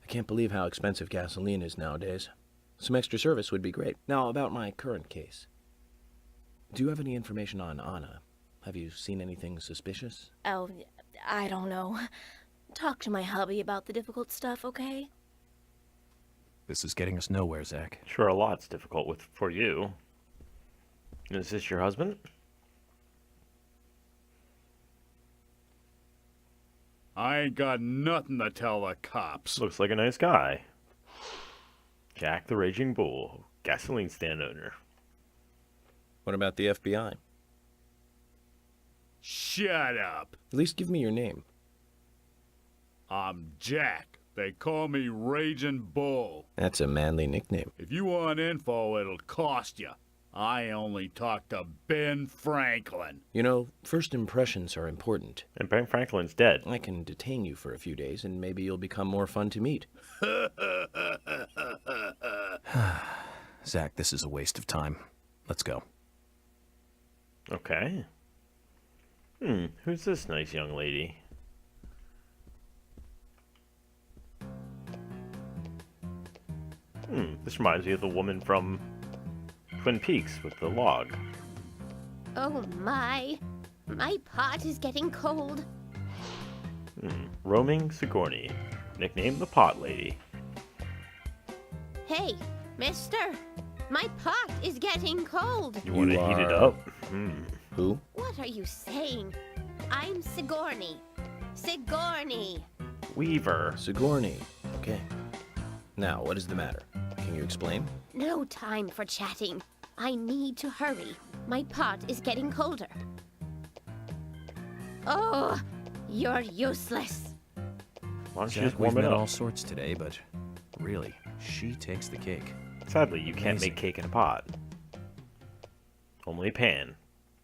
I can't believe how expensive gasoline is nowadays. Some extra service would be great. Now, about my current case. Do you have any information on Anna? Have you seen anything suspicious? Oh, I don't know. Talk to my hubby about the difficult stuff, okay? This is getting us nowhere, Zach. Sure, a lot's difficult for you. Is this your husband? I ain't got nothing to tell the cops. Looks like a nice guy. Jack the Raging Bull, gasoline stand owner. What about the FBI? Shut up. At least give me your name. I'm Jack. They call me Raging Bull. That's a manly nickname. If you want info, it'll cost you. I only talk to Ben Franklin. You know, first impressions are important. And Ben Franklin's dead. I can detain you for a few days, and maybe you'll become more fun to meet. Zach, this is a waste of time. Let's go. Okay. Who's this nice young lady? This reminds me of the woman from Twin Peaks with the log. Oh my pot is getting cold. Roaming Sigourney, nicknamed the Pot Lady. Hey, mister, my pot is getting cold. You want to heat it up? Who? What are you saying? I'm Sigourney. Sigourney. Weaver. Sigourney. Okay. Now, what is the matter? Can you explain? No time for chatting. I need to hurry. My pot is getting colder. Oh, you're useless. Why don't you Zach, just warm we've it met up? all sorts today, but really, she takes the cake. Sadly, you can't Amazing. make cake in a pot. Only a pan.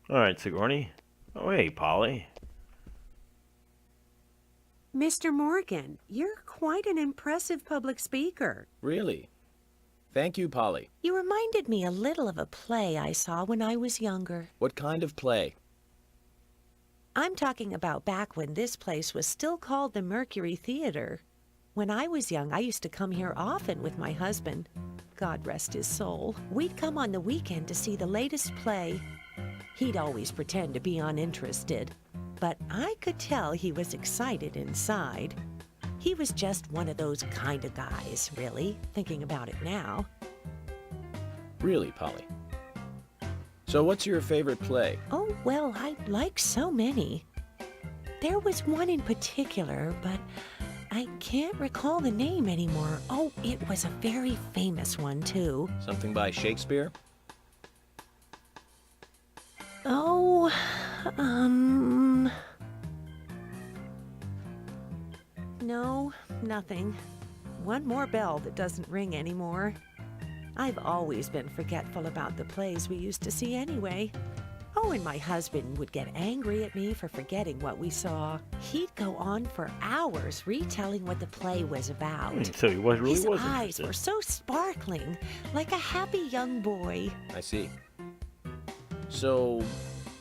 Alright, Sigourney. Oh, hey, Polly. Mr. Morgan, you're quite an impressive public speaker. Really? Thank you, Polly. You reminded me a little of a play I saw when I was younger. What kind of play? I'm talking about back when this place was still called the Mercury Theater. When I was young, I used to come here often with my husband. God rest his soul. We'd come on the weekend to see the latest play. He'd always pretend to be uninterested, but I could tell he was excited inside. He was just one of those kind of guys, really, thinking about it now. Really, Polly? So what's your favorite play? Oh, well, I like so many. There was one in particular, but I can't recall the name anymore. Oh, it was a very famous one, too. Something by Shakespeare? Oh, no, nothing. One more bell that doesn't ring anymore. I've always been forgetful about the plays we used to see anyway. Oh, and my husband would get angry at me for forgetting what we saw. He'd go on for hours retelling what the play was about. So he really His was eyes interested. were so sparkling, like a happy young boy. I see. So,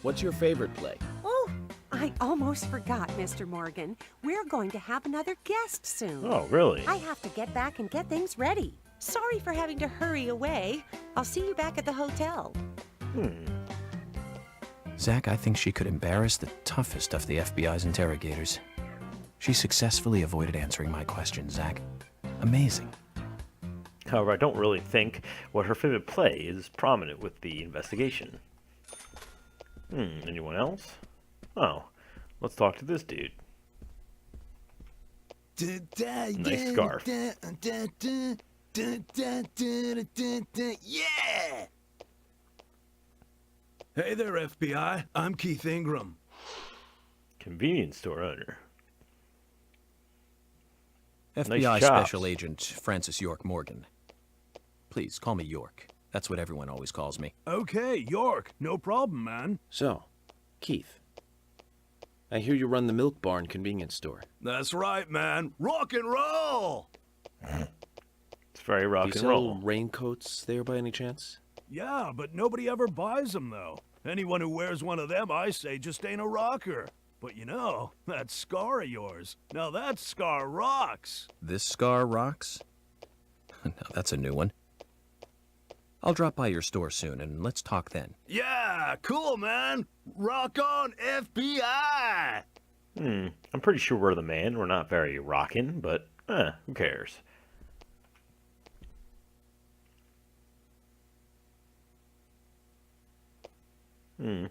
what's your favorite play? Oh, I almost forgot, Mr. Morgan. We're going to have another guest soon. Oh, really? I have to get back and get things ready. Sorry for having to hurry away. I'll see you back at the hotel. Zach, I think she could embarrass the toughest of the FBI's interrogators. She successfully avoided answering my question, Zach. Amazing. However, I don't really think what her favorite play is prominent with the investigation. Anyone else? Oh, let's talk to this dude. Nice scarf. Yeah! Hey there, FBI. I'm Keith Ingram. Convenience store owner. FBI Nice chops. Special Agent Francis York Morgan. Please, call me York. That's what everyone always calls me. Okay, York. No problem, man. So, Keith, I hear you run the Milk Barn convenience store. That's right, man. Rock and roll! It's very rock Do you and roll. sell raincoats there by any chance? Yeah, but nobody ever buys them, though. Anyone who wears one of them, I say, just ain't a rocker. But you know, that scar of yours, now that scar rocks. This scar rocks? Now that's a new one. I'll drop by your store soon, and let's talk then. Yeah, cool, man. Rock on, FBI! I'm pretty sure we're the man. We're not very rockin', but who cares?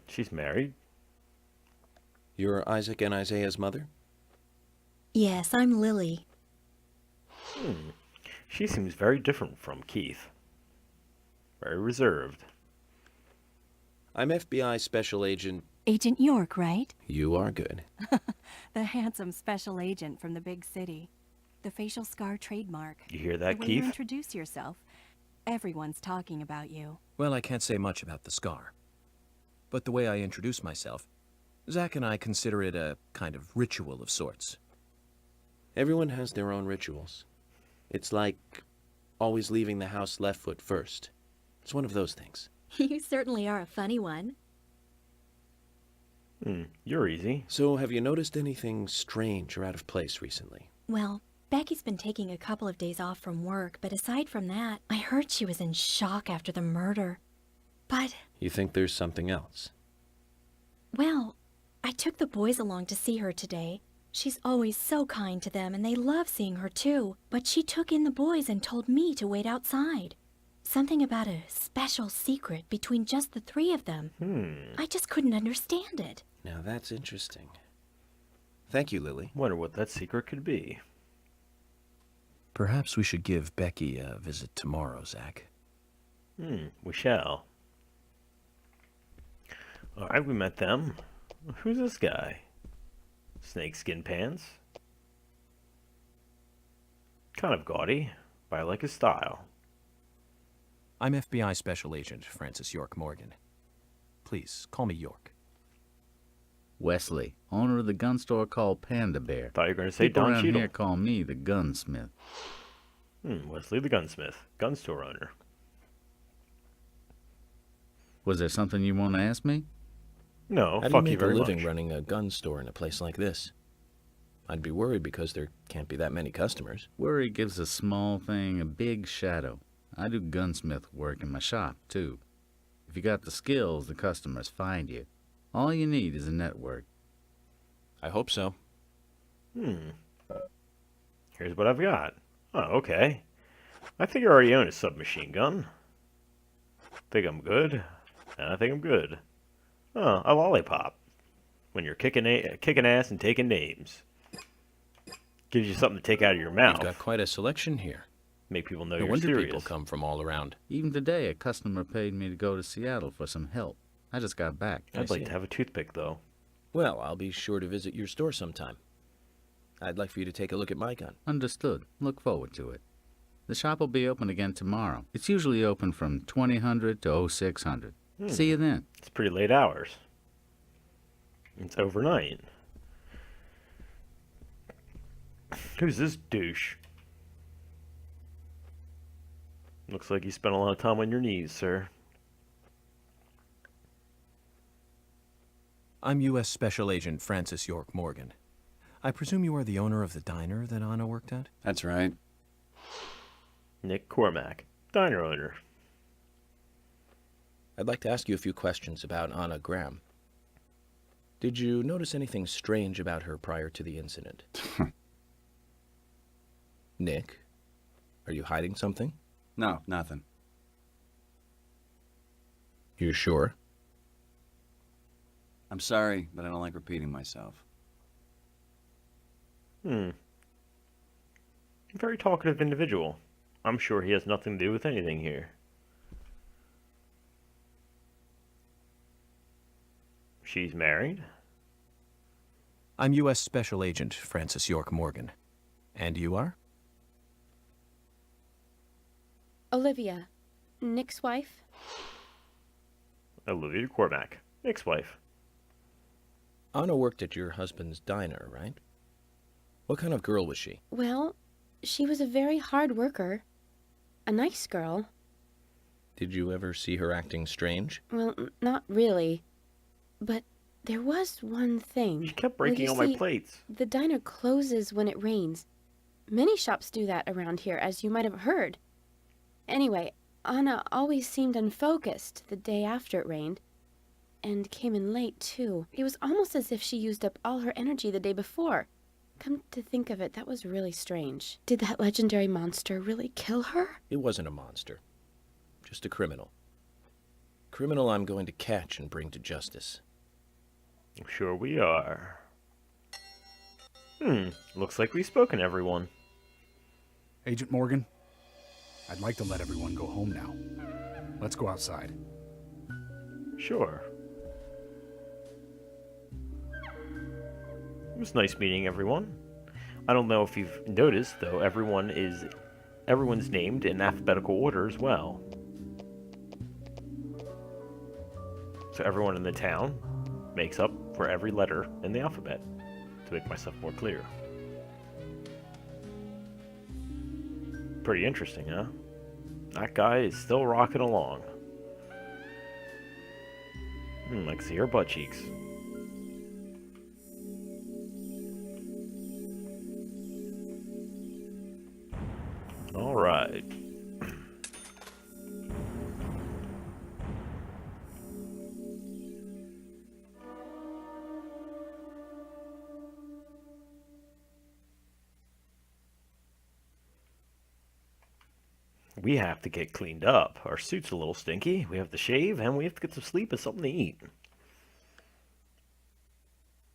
She's married. You're Isaac and Isaiah's mother? Yes, I'm Lily. She seems very different from Keith. Very reserved. I'm FBI Special Agent... Agent York, right? You are good. The handsome special agent from the big city. The facial scar trademark. You hear that, the way Keith? you introduce yourself. Everyone's talking about you. Well, I can't say much about the scar. But the way I introduce myself, Zach and I consider it a kind of ritual of sorts. Everyone has their own rituals. It's like always leaving the house left foot first. It's one of those things. You certainly are a funny one. You're easy. So, have you noticed anything strange or out of place recently? Well, Becky's been taking a couple of days off from work, but aside from that, I heard she was in shock after the murder. But, You think there's something else? well, I took the boys along to see her today. She's always so kind to them, and they love seeing her too. But she took in the boys and told me to wait outside. Something about a special secret between just the three of them. I just couldn't understand it. Now that's interesting. Thank you, Lily. Wonder what that secret could be. Perhaps we should give Becky a visit tomorrow, Zach. We shall. Alright, we met them. Who's this guy? Snakeskin pants. Kind of gaudy, but I like his style. I'm FBI Special Agent Francis York Morgan. Please, call me York. Wesley, owner of the gun store called Panda Bear. Thought you were going to say People Don around Cheadle. here call me the gunsmith. Wesley the gunsmith, gun store owner. Was there something you want to ask me? No, How do fuck you you make a very living much. running a gun store in a place like this? I'd be worried because there can't be that many customers. Worry gives a small thing a big shadow. I do gunsmith work in my shop, too. If you got the skills, the customers find you. All you need is a network. I hope so. Here's what I've got. Oh, okay. I think I already own a submachine gun. Think I'm good. And I think I'm good. Oh, a lollipop. When you're kicking ass and taking names. Gives you something to take out of your mouth. You've got quite a selection here. Make people know No you're wonder serious. people come from all around. Even today, a customer paid me to go to Seattle for some help. I just got back. I'd like to have a toothpick, though. Well, I'll be sure to visit your store sometime. I'd like for you to take a look at my gun. Understood. Look forward to it. The shop will be open again tomorrow. It's usually open from 2000 to 0600. See you then. It's pretty late hours. It's overnight. Who's this douche? Looks like you spent a lot of time on your knees, sir. I'm U.S. Special Agent Francis York Morgan. I presume you are the owner of the diner that Anna worked at? That's right. Nick Cormac, diner owner. I'd like to ask you a few questions about Anna Graham. Did you notice anything strange about her prior to the incident? Nick, are you hiding something? No, nothing. You're sure? I'm sorry, but I don't like repeating myself. Very talkative individual. I'm sure he has nothing to do with anything here. She's married? I'm U.S. Special Agent Francis York Morgan. And you are? Olivia, Nick's wife. Olivia Cormac, Nick's wife. Anna worked at your husband's diner, right? What kind of girl was she? Well, she was a very hard worker. A nice girl. Did you ever see her acting strange? Well, not really. But there was one thing. She kept breaking all my plates. The diner closes when it rains. Many shops do that around here, as you might have heard. Anyway, Anna always seemed unfocused the day after it rained. And came in late, too. It was almost as if she used up all her energy the day before. Come to think of it, that was really strange. Did that legendary monster really kill her? It wasn't a monster. Just a criminal. Criminal I'm going to catch and bring to justice. Sure we are. Looks like we've spoken, everyone. Agent Morgan, I'd like to let everyone go home now. Let's go outside. Sure. It was nice meeting everyone. I don't know if you've noticed, though, everyone's named in alphabetical order as well. So everyone in the town makes up for every letter in the alphabet, to make myself more clear. Pretty interesting, huh? That guy is still rocking along. I can see her butt cheeks. All right. We have to get cleaned up. Our suit's a little stinky. We have to shave, and we have to get some sleep and something to eat.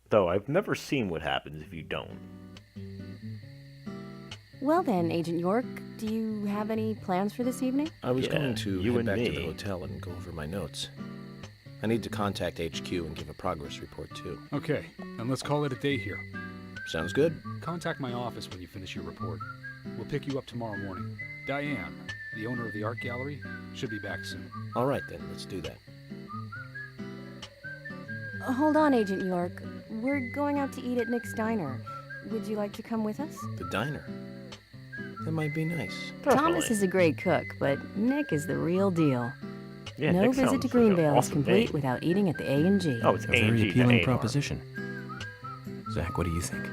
Though I've never seen what happens if you don't. Well then, Agent York, do you have any plans for this evening? I was going to head back to the me. hotel and go over my notes. I need to contact HQ and give a progress report, too. Okay, then let's call it a day here. Sounds good. Contact my office when you finish your report. We'll pick you up tomorrow morning. Diane, the owner of the art gallery, should be back soon. All right, then. Let's do that. Hold on, Agent York. We're going out to eat at Nick's Diner. Would you like to come with us? The diner? That might be nice. Thomas is a great cook, but Nick is the real deal. Yeah, no Nick visit sounds to like an Greenvale is awesome complete name. without eating at the A&G. Oh, it's A very A&G to appealing A-R. proposition. Zach, what do you think?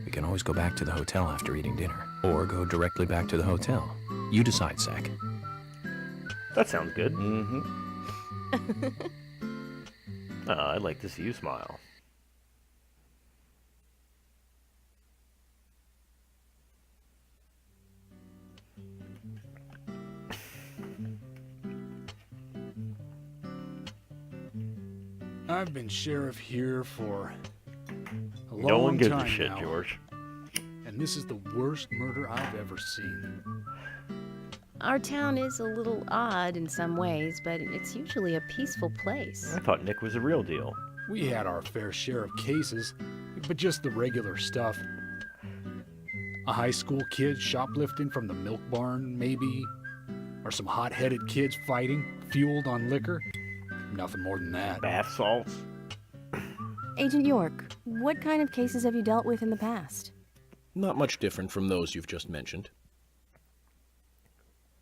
We can always go back to the hotel after eating dinner, or go directly back to the hotel. You decide, Zach. That sounds good. Mm-hmm. I'd like to see you smile. I've been sheriff here for a long time No one gives a shit, now, George. and this is the worst murder I've ever seen. Our town is a little odd in some ways, but it's usually a peaceful place. I thought Nick was a real deal. We had our fair share of cases, but just the regular stuff. A high school kid shoplifting from the milk barn, maybe? Or some hot-headed kids fighting, fueled on liquor? Nothing more than that. Bath salts? Agent York, what kind of cases have you dealt with in the past? Not much different from those you've just mentioned.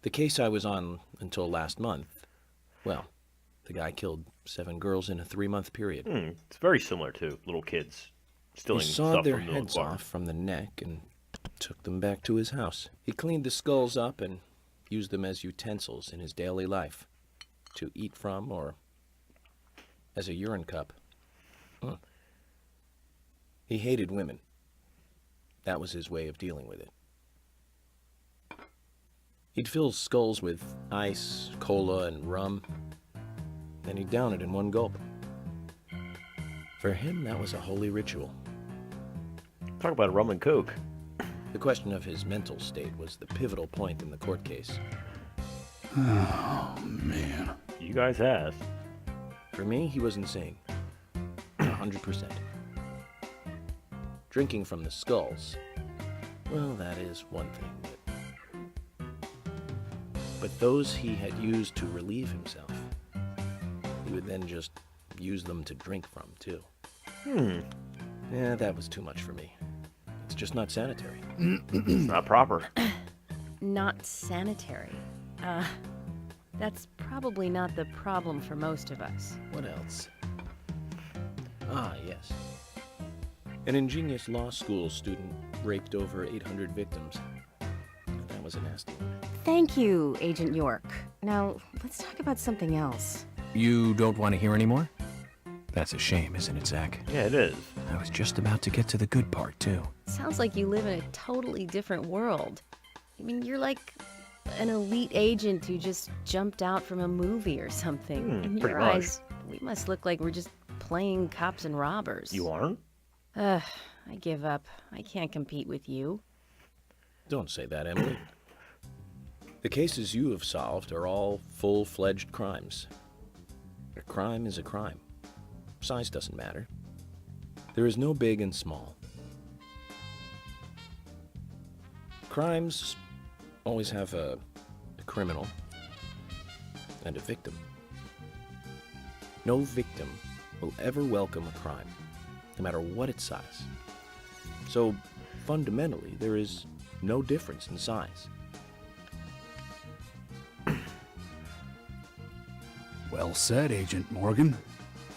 The case I was on until last month, well, the guy killed 7 girls in a 3-month period. It's very similar to little kids stealing He sawed stuff their from the heads bar. off from the neck and took them back to his house. He cleaned the skulls up and used them as utensils in his daily life, to eat from or as a urine cup. He hated women. That was his way of dealing with it. He'd fill skulls with ice, cola, and rum, then he'd down it in one gulp. For him, that was a holy ritual. Talk about rum and coke. The question of his mental state was the pivotal point in the court case. Oh, man. You guys asked. For me, he was insane. 100%. Drinking from the skulls, well, that is one thing. But those he had used to relieve himself, he would then just use them to drink from, too. Yeah, that was too much for me. It's just not sanitary. It's not proper. Not sanitary. That's probably not the problem for most of us. What else? Ah, yes. An ingenious law school student raped over 800 victims. That was a nasty one. Thank you, Agent York. Now, let's talk about something else. You don't want to hear anymore? That's a shame, isn't it, Zach? Yeah, it is. I was just about to get to the good part, too. Sounds like you live in a totally different world. I mean, you're like an elite agent who just jumped out from a movie or something. In your eyes, we must look like we're just playing cops and robbers. You aren't? I give up. I can't compete with you. Don't say that, Emily. The cases you have solved are all full-fledged crimes. A crime is a crime. Size doesn't matter. There is no big and small. Crimes always have a criminal and a victim. No victim will ever welcome a crime, no matter what its size. So, fundamentally, there is no difference in size. Well said, Agent Morgan.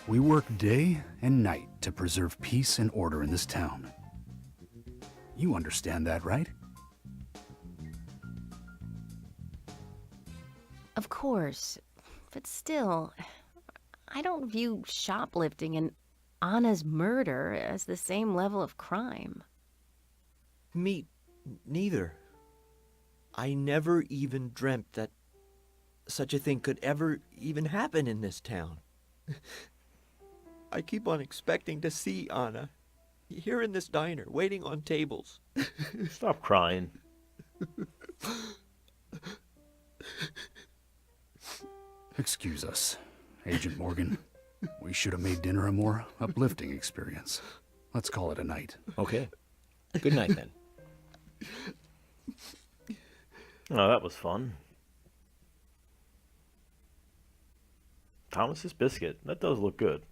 We work day and night to preserve peace and order in this town. You understand that, right? Of course. But still, I don't view shoplifting and Anna's murder as the same level of crime. Me neither. I never even dreamt that such a thing could ever even happen in this town. I keep on expecting to see Anna here in this diner, waiting on tables. Stop crying. Excuse us, Agent Morgan. We should have made dinner a more uplifting experience. Let's call it a night. Okay. Good night, then. Oh, that was fun. Thomas's biscuit. That does look good.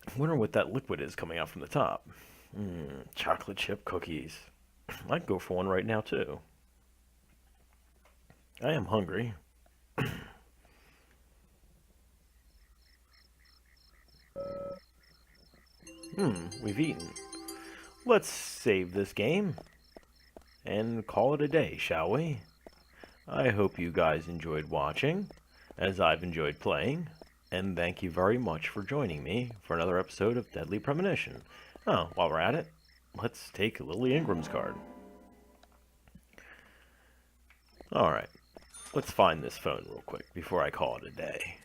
I wonder what that liquid is coming out from the top. Chocolate chip cookies. I'd go for one right now, too. I am hungry. We've eaten. Let's save this game and call it a day, shall we? I hope you guys enjoyed watching, as I've enjoyed playing, and thank you very much for joining me for another episode of Deadly Premonition. Oh, while we're at it, let's take Lily Ingram's card. Alright, let's find this phone real quick before I call it a day.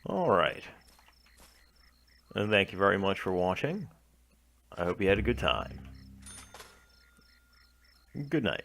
Alright. And thank you very much for watching. I hope you had a good time. Good night.